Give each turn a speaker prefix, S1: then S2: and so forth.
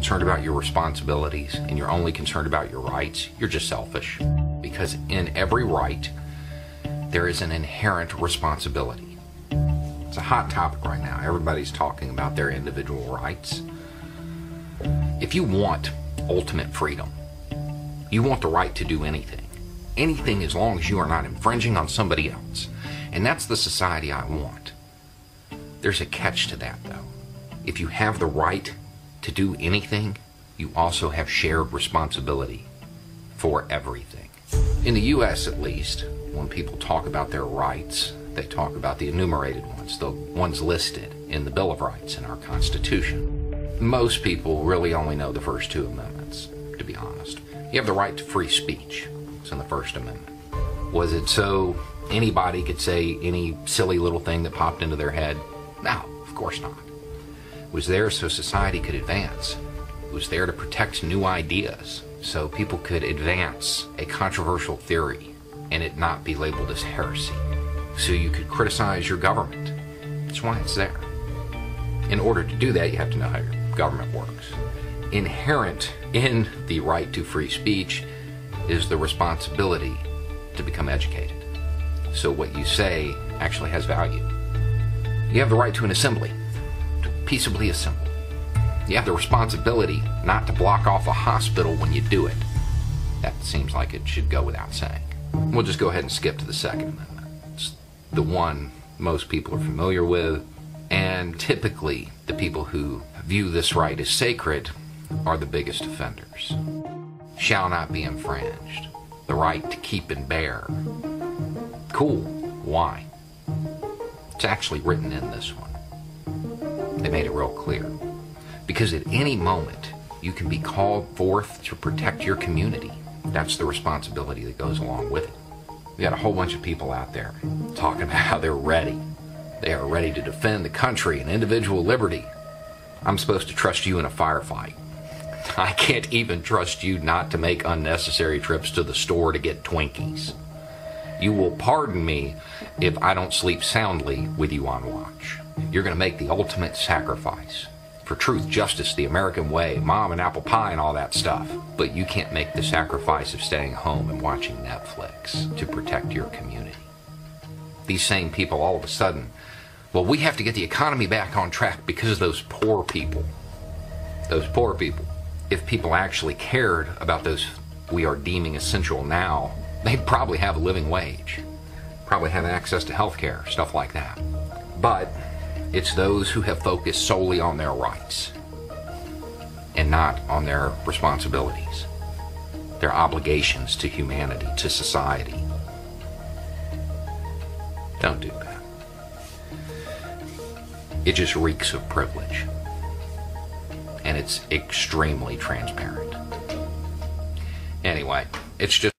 S1: concerned about your responsibilities and you're only concerned about your rights, you're just selfish. Because in every right, there is an inherent responsibility. It's a hot topic right now. Everybody's talking about their individual rights. If you want ultimate freedom, you want the right to do anything. Anything as long as you are not infringing on somebody else. And that's the society I want. There's a catch to that, though. If you have the right to do anything, you also have shared responsibility for everything. In the U.S., at least, when people talk about their rights, they talk about the enumerated ones, the ones listed in the Bill of Rights in our Constitution. Most people really only know the first two amendments, to be honest. You have the right to free speech. It's in the First Amendment. Was it so anybody could say any silly little thing that popped into their head? No, of course not. It was there so society could advance. It was there to protect new ideas, so people could advance a controversial theory and it not be labeled as heresy. So you could criticize your government. That's why it's there. In order to do that, you have to know how your government works. Inherent in the right to free speech is the responsibility to become educated. So what you say actually has value. You have the right to an assembly, to peaceably assemble. You have the responsibility not to block off a hospital when you do it. That seems like it should go without saying. We'll just go ahead and skip to the Second Amendment. It's the one most people are familiar with, and typically the people who view this right as sacred are the biggest offenders. Shall not be infringed. The right to keep and bear. Cool. Why? It's actually written in this one. They made it real clear. Because at any moment, you can be called forth to protect your community. That's the responsibility that goes along with it. We got a whole bunch of people out there talking about how they're ready. They are ready to defend the country and individual liberty. I'm supposed to trust you in a firefight. I can't even trust you not to make unnecessary trips to the store to get Twinkies. You will pardon me if I don't sleep soundly with you on watch. You're going to make the ultimate sacrifice for truth, justice, the American way, mom and apple pie and all that stuff. But you can't make the sacrifice of staying home and watching Netflix to protect your community. These same people all of a sudden, well, we have to get the economy back on track because of those poor people. Those poor people. If people actually cared about those we are deeming essential now, they'd probably have a living wage, probably have access to health care, stuff like that. But it's those who have focused solely on their rights and not on their responsibilities, their obligations to humanity, to society. Don't do that. It just reeks of privilege. And it's extremely transparent. Anyway, it's just